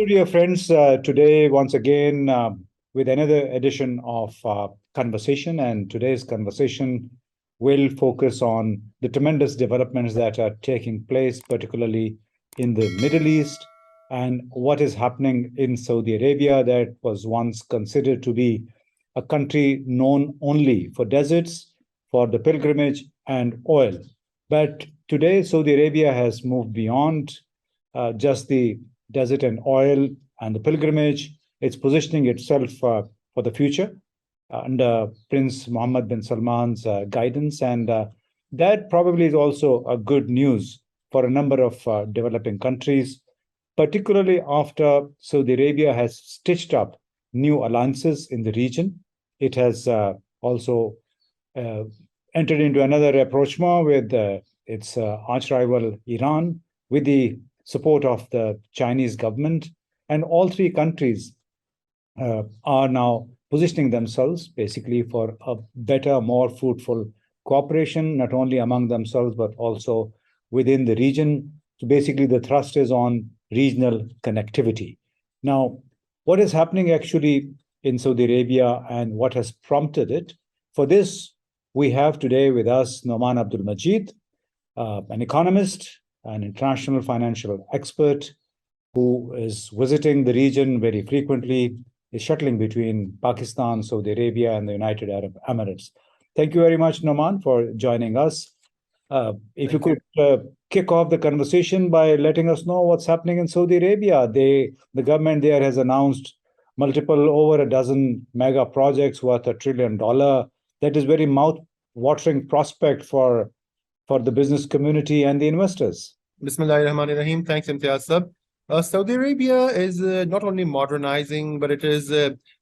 dear friends. Today, once again, with another edition of Conversation. And today's conversation will focus on the tremendous developments that are taking place, particularly in the Middle East, and what is happening in Saudi Arabia, that was once considered to be a country known only for deserts, for the pilgrimage, and oil. But today, Saudi Arabia has moved beyond just the desert and oil and the pilgrimage. It's positioning itself for the future under Prince Mohammed bin Salman's guidance. And that probably is also a good news for a number of developing countries, particularly after Saudi Arabia has stitched up new alliances in the region. It has also entered into another rapprochement with its arch rival Iran, with the support of the Chinese government. And all three countries are now positioning themselves basically for a better, more fruitful cooperation, not only among themselves, but also within the region. So basically, the thrust is on regional connectivity. Now, what is happening actually in Saudi Arabia and what has prompted it? For this, we have today with us Noaman Abdul Majid, an economist, an international financial expert who is visiting the region very frequently, is shuttling between Pakistan, Saudi Arabia, and the United Arab Emirates. Thank you very much, Noaman, for joining us. If you could kick off the conversation by letting us know what's happening in Saudi Arabia. The government there has announced over a dozen mega projects worth $1 trillion. That is very mouth-watering prospect for the business community and the investors. Bismillahirrahmanirrahim. Thanks, Imtiaz sir. Saudi Arabia is not only modernizing, but it is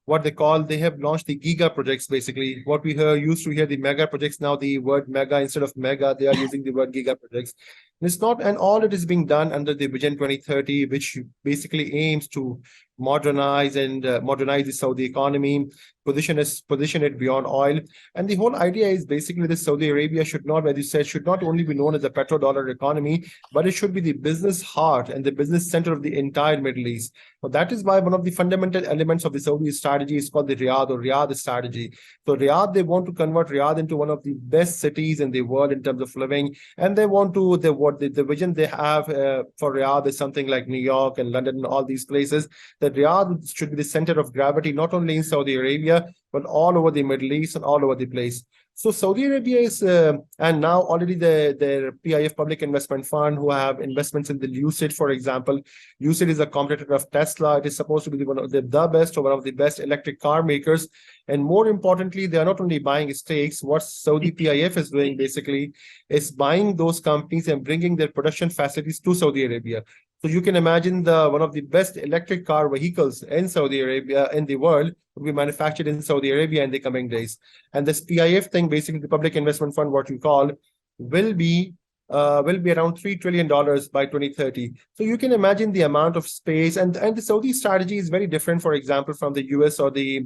what they have launched the Giga Projects, basically. What we used to hear the mega projects, now the word mega, instead of mega, they are using the word Giga Projects. And it's not, and all it is being done under the Vision 2030, which basically aims to modernize the Saudi economy, position it beyond oil. And the whole idea is basically that Saudi Arabia should not, as you said, should not only be known as a petrodollar economy, but it should be the business heart and the business center of the entire Middle East. So that is why one of the fundamental elements of the Saudi strategy is called the Riyadh strategy. So Riyadh, they want to convert Riyadh into one of the best cities in the world in terms of living, and they want to the vision they have for Riyadh is something like New York and London and all these places. That Riyadh should be the center of gravity, not only in Saudi Arabia, but all over the Middle East and all over the place. So Saudi Arabia is, and now already the PIF Public Investment Fund, who have investments in the Lucid, for example. Lucid is a competitor of Tesla. It is supposed to be one of the best or one of the best electric car makers. And more importantly, they are not only buying stakes. What Saudi PIF is doing basically is buying those companies and bringing their production facilities to Saudi Arabia. So you can imagine one of the best electric car vehicles in Saudi Arabia, in the world, will be manufactured in Saudi Arabia in the coming days. And this PIF thing, basically the Public Investment Fund, what you call, will be around $3 trillion by 2030. So you can imagine the amount of space, and the Saudi strategy is very different, for example, from the US or the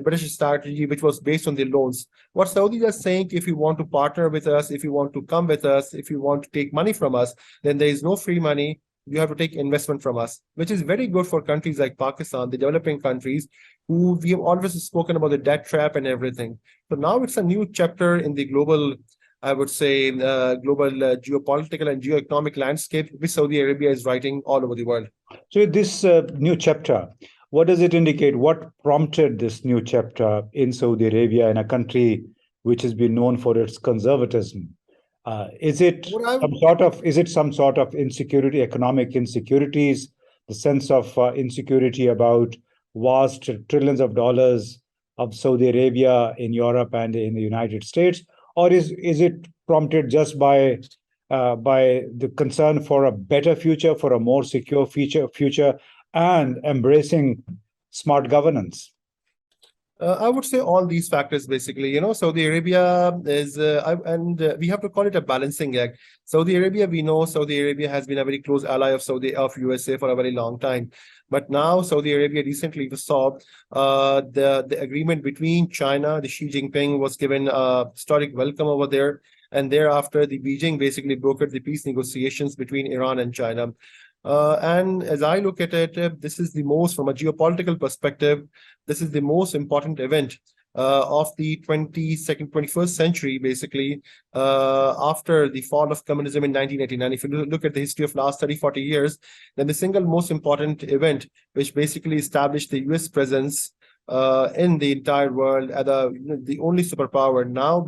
British strategy, which was based on the loans. What Saudi is saying, if you want to partner with us, if you want to come with us, if you want to take money from us, then there is no free money. You have to take investment from us, which is very good for countries like Pakistan, the developing countries, who we have always spoken about the debt trap and everything. So now it's a new chapter in the global, I would say, global geopolitical and geo-economic landscape, which Saudi Arabia is writing all over the world. So this new chapter, what does it indicate? What prompted this new chapter in Saudi Arabia, in a country which has been known for its conservatism? Is it some sort of insecurity, economic insecurities, the sense of insecurity about vast trillions of dollars of Saudi Arabia in Europe and in the United States, or is it prompted just by the concern for a better future, for a more secure future, and embracing smart governance? I would say all these factors, basically. Saudi Arabia is, we have to call it a balancing act. Saudi Arabia, we know Saudi Arabia has been a very close ally of USA for a very long time. But now Saudi Arabia recently saw the agreement between China, the Xi Jinping was given a historic welcome over there. And thereafter, the Beijing basically brokered the peace negotiations between Iran and China. And as I look at it, this is the most, from a geopolitical perspective, this is the most important event of the 21st century, basically, after the fall of communism in 1989. If you look at the history of last 30, 40 years, then the single most important event, which basically established the US presence in the entire world as the only superpower. Now,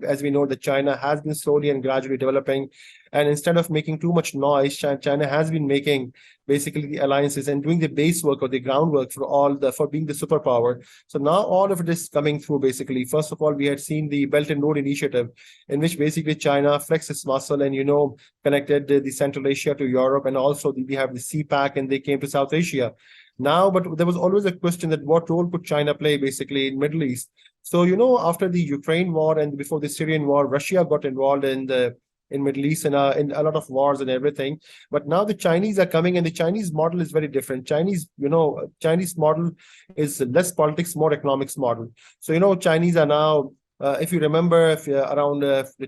as we know, that China has been slowly and gradually developing, and instead of making too much noise, China has been making basically the alliances and doing the base work or the groundwork for being the superpower. So now all of it is coming through. Basically, first of all, we had seen the Belt and Road Initiative, in which basically China flexed its muscle and connected the Central Asia to Europe, and also we have the CPAC, and they came to South Asia. Now, but there was always a question that what role could China play basically in Middle East? So, after the Ukraine war and before the Syrian war, Russia got involved in Middle East and in a lot of wars and everything. But now the Chinese are coming, and the Chinese model is very different. Chinese model is less politics, more economics model. So, Chinese are now, if you remember, around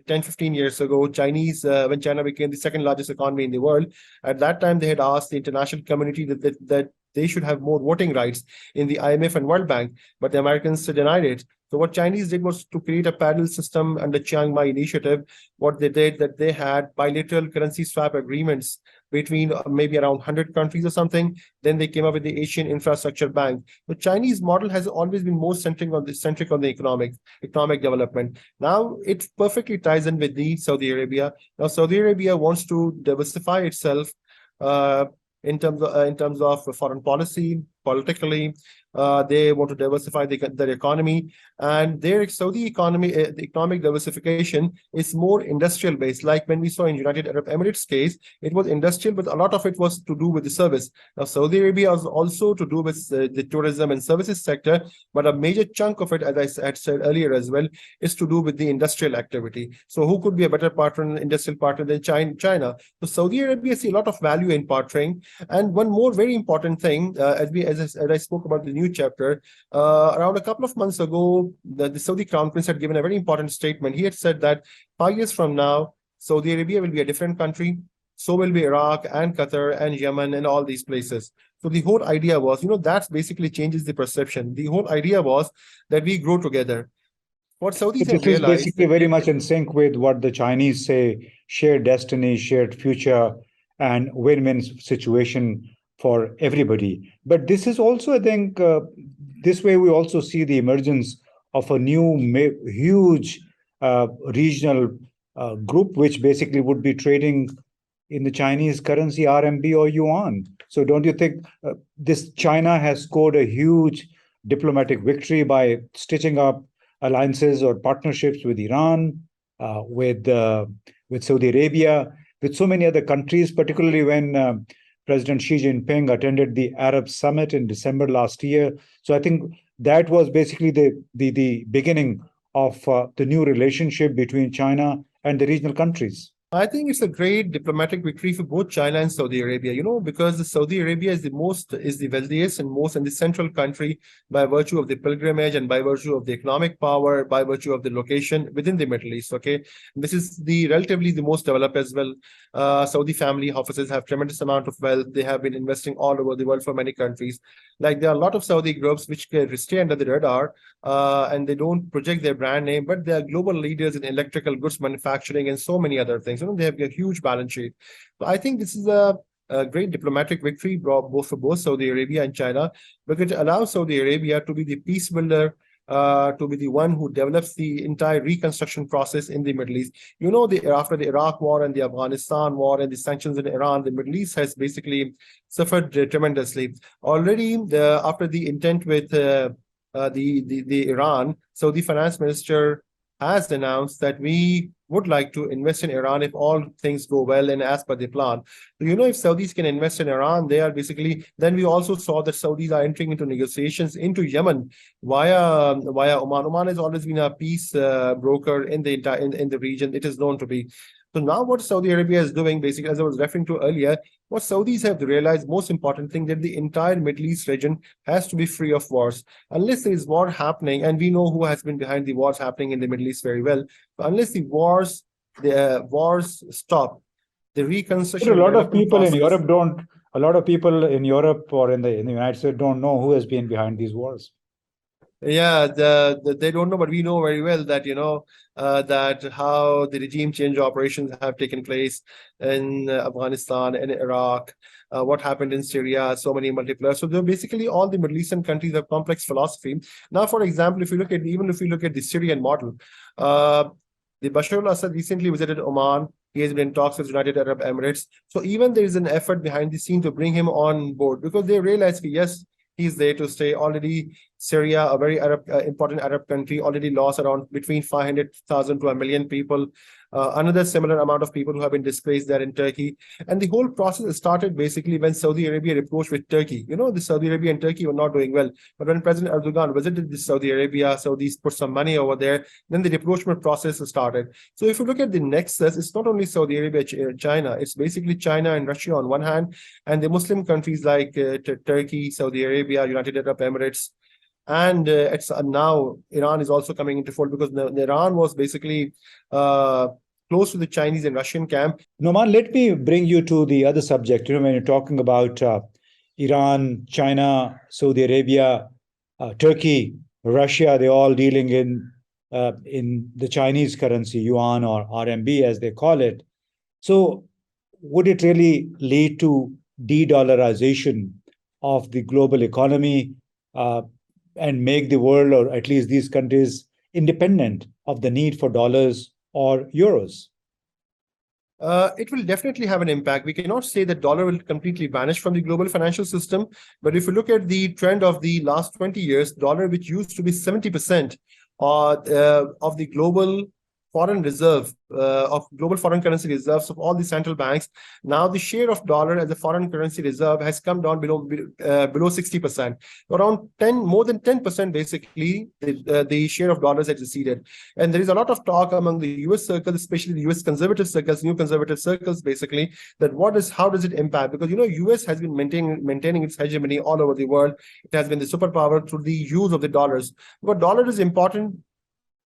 10, 15 years ago, Chinese, when China became the second largest economy in the world, at that time they had asked the international community that they should have more voting rights in the IMF and World Bank, but the Americans denied it. So what Chinese did was to create a parallel system under Chiang Mai initiative. What they did, that they had bilateral currency swap agreements between maybe around 100 countries or something. Then they came up with the Asian Infrastructure Bank. The Chinese model has always been more centric on the economic development. Now it perfectly ties in with the Saudi Arabia. Now Saudi Arabia wants to diversify itself in terms of foreign policy, politically. They want to diversify their economy, and their Saudi economy, the economic diversification is more industrial based. Like when we saw in United Arab Emirates case, it was industrial, but a lot of it was to do with the service. Now, Saudi Arabia was also to do with the tourism and services sector, but a major chunk of it, as I had said earlier as well, is to do with the industrial activity. So who could be a better partner, industrial partner than China? So Saudi Arabia see a lot of value in partnering. And one more very important thing, as I spoke about the new chapter, around a couple of months ago, the Saudi Crown Prince had given a very important statement. He had said that 5 years from now, Saudi Arabia will be a different country. So will be Iraq and Qatar and Yemen and all these places. So the whole idea was, that basically changes the perception. The whole idea was that we grow together. What Saudis have This is realized, basically very much in sync with what the Chinese say: shared destiny, shared future, and win-win situation for everybody. But this is also, I think, this way we also see the emergence of a new huge regional group, which basically would be trading in the Chinese currency, RMB or yuan. So don't you think this China has scored a huge diplomatic victory by stitching up alliances or partnerships with Iran, with Saudi Arabia, with so many other countries, particularly when President Xi Jinping attended the Arab Summit in December last year. So I think that was basically the beginning of the new relationship between China and the regional countries. I think it's a great diplomatic victory for both China and Saudi Arabia, because Saudi Arabia is the wealthiest and the central country by virtue of the pilgrimage and by virtue of the economic power, by virtue of the location within the Middle East. Okay, this is relatively the most developed as well. Saudi family offices have tremendous amount of wealth. They have been investing all over the world for many countries. Like there are a lot of Saudi groups which can stay under the radar, and they don't project their brand name, but they are global leaders in electrical goods manufacturing and so many other things. They have a huge balance sheet. So I think this is a great diplomatic victory for both Saudi Arabia and China, because it allows Saudi Arabia to be the peace builder, to be the one who develops the entire reconstruction process in the Middle East. After the Iraq war and the Afghanistan war and the sanctions in Iran, the Middle East has basically suffered tremendously. Already, after the intent with the Iran, so the finance minister has announced that we would like to invest in Iran if all things go well and as per the plan. So, if Saudis can invest in Iran, they are basically, then we also saw that Saudis are entering into negotiations into Yemen via Oman. Oman has always been a peace broker in the region. It is known to be. So now what Saudi Arabia is doing, basically, as I was referring to earlier, what Saudis have realized, most important thing, that the entire Middle East region has to be free of wars. Unless there is war happening, and we know who has been behind the wars happening in the Middle East very well, but unless the wars stop, the But reconstruction a and lot of development people in process. Europe don't. A lot of people in Europe or in the United States don't know who has been behind these wars. Yeah, they don't know, but we know very well that that how the regime change operations have taken place in Afghanistan and Iraq, what happened in Syria, so many multipliers. So they're basically all the Middle Eastern countries have complex philosophy. Now, for example, if you look at the Syrian model, the Bashar al-Assad recently visited Oman. He has been in talks with United Arab Emirates. So even there is an effort behind the scene to bring him on board because they realize that yes, he's there to stay. Already, Syria, a very important Arab country, already lost around between 500,000 to 1 million people. Another similar amount of people who have been displaced there in Turkey. And the whole process started basically when Saudi Arabia approached with Turkey. The Saudi Arabia and Turkey were not doing well. But when President Erdogan visited Saudi Arabia, Saudis put some money over there, then the rapprochement process started. So if you look at the nexus, it's not only Saudi Arabia, China, it's basically China and Russia on one hand, and the Muslim countries like Turkey, Saudi Arabia, United Arab Emirates. And it's now Iran is also coming into fold because Iran was basically close to the Chinese and Russian camp. Noman, let me bring you to the other subject. When you're talking about Iran, China, Saudi Arabia, Turkey, Russia, they're all dealing in the Chinese currency, yuan or RMB as they call it. So would it really lead to de-dollarization of the global economy and make the world, or at least these countries, independent of the need for dollars or euros? It will definitely have an impact. We cannot say that dollar will completely vanish from the global financial system. But if you look at the trend of the last 20 years, dollar, which used to be 70% of the global foreign reserve, of global foreign currency reserves of all the central banks, now the share of dollar as a foreign currency reserve has come down below 60%. Around more than 10%, basically, the share of dollars has receded. And there is a lot of talk among the US circles, especially the US conservative circles, new conservative circles, basically, that how does it impact? Because US has been maintaining its hegemony all over the world. It has been the superpower through the use of the dollars. But dollar is important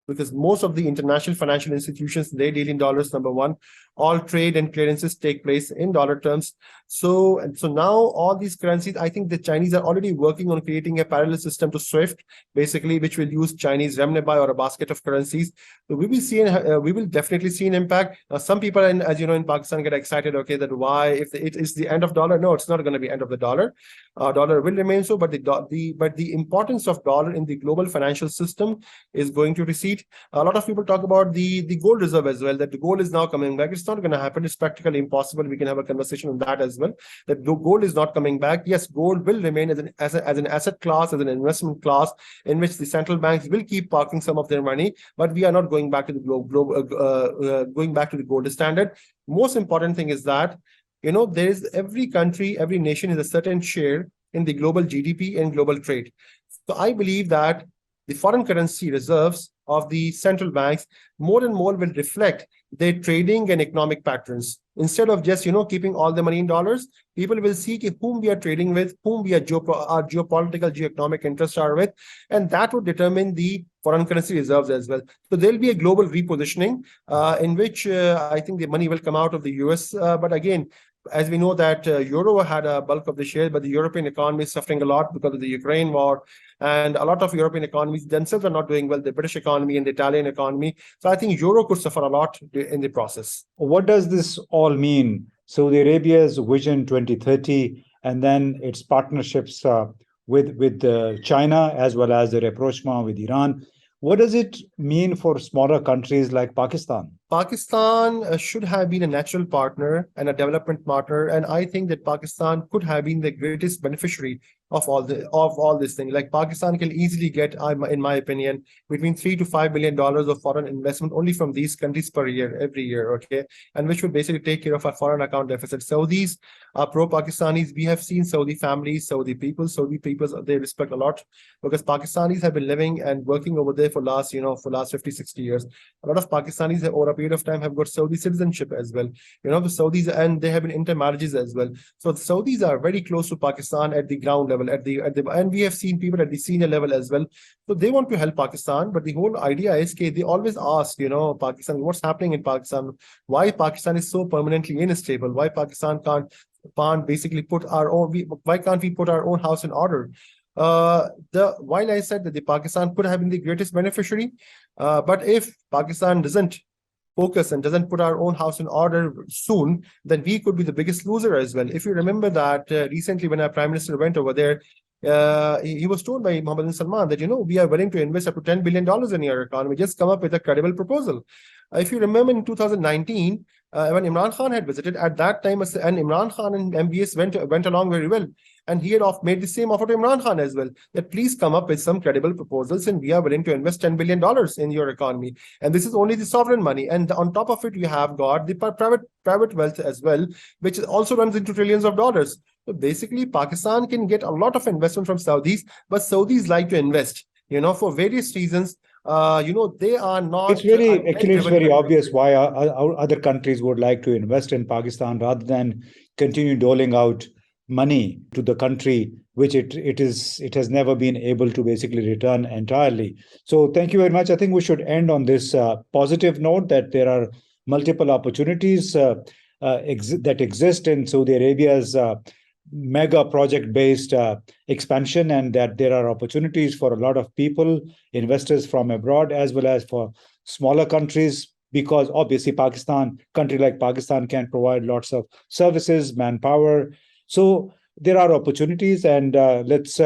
because most of the international financial institutions, they deal in dollars, number one. All trade and clearances take place in dollar terms. So now all these currencies, I think the Chinese are already working on creating a parallel system to SWIFT, basically, which will use Chinese renminbi or a basket of currencies. So we will definitely see an impact. Some people, as you know, in Pakistan get excited, okay, that why, if it is the end of dollar? No, it's not going to be end of the dollar. Dollar will remain so, but the importance of dollar in the global financial system is going to recede. A lot of people talk about the gold reserve as well, that the gold is now coming back. It's not going to happen. It's practically impossible. We can have a conversation on that as well, that gold is not coming back. Yes, gold will remain as an asset class, as an investment class, in which the central banks will keep parking some of their money, but we are not going back to the going back to the gold standard. Most important thing is that there is every country, every nation has a certain share in the global GDP and global trade. So I believe that the foreign currency reserves of the central banks more and more will reflect their trading and economic patterns. Instead of just keeping all the money in dollars, people will see whom we are trading with, whom our geopolitical, geo-economic interests are with, and that would determine the foreign currency reserves as well. So there'll be a global repositioning in which I think the money will come out of the US. But again, as we know that Euro had a bulk of the share, but the European economy is suffering a lot because of the Ukraine war. And a lot of European economies themselves are not doing well, the British economy and the Italian economy. So I think Euro could suffer a lot in the process. What does this all mean? Saudi Arabia's Vision 2030 and then its partnerships with China, as well as the rapprochement with Iran. What does it mean for smaller countries like Pakistan? Pakistan should have been a natural partner and a development partner, and I think that Pakistan could have been the greatest beneficiary of all this thing. Like Pakistan can easily get, in my opinion, between $3 to $5 billion of foreign investment only from these countries per year, every year, okay, and which would basically take care of our foreign account deficit. Saudis are pro-Pakistanis. We have seen Saudi families, Saudi people, they respect a lot because Pakistanis have been living and working over there for last 50, 60 years. A lot of Pakistanis have over a period period of time have got Saudi citizenship as well. The Saudis, and they have been intermarriages as well. So the Saudis are very close to Pakistan at the ground level, and we have seen people at the senior level as well. So they want to help Pakistan, but the whole idea is they always ask, Pakistan, what's happening in Pakistan? Why Pakistan is so permanently unstable? Why Pakistan can't basically put our own? Why can't we put our own house in order? While I said that the Pakistan could have been the greatest beneficiary, but if Pakistan doesn't focus and doesn't put our own house in order soon, then we could be the biggest loser as well. If you remember that recently when our Prime Minister went over there, he was told by Mohammed bin Salman that, we are willing to invest up to $10 billion in your economy. Just come up with a credible proposal. If you remember in 2019, when Imran Khan had visited, at that time, and Imran Khan and MBS went along very well. And he had made the same offer to Imran Khan as well, that please come up with some credible proposals and we are willing to invest $10 billion in your economy. And this is only the sovereign money. And on top of it, we have got the private wealth as well, which also runs into trillions of dollars. So basically, Pakistan can get a lot of investment from Saudis, but Saudis like to invest, for various reasons. They are not. It's very obvious why our other countries would like to invest in Pakistan rather than continue doling out money to the country, which it has never been able to basically return entirely. So thank you very much. I think we should end on this positive note that there are multiple opportunities that exist in Saudi Arabia's mega project-based expansion, and that there are opportunities for a lot of people, investors from abroad, as well as for smaller countries, because obviously country like Pakistan can provide lots of services, manpower. So there are opportunities, and let's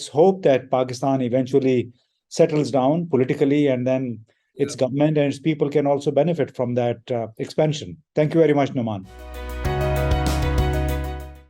hope that Pakistan eventually settles down politically, and then its government and its people can also benefit from that expansion. Thank you very much, Noaman.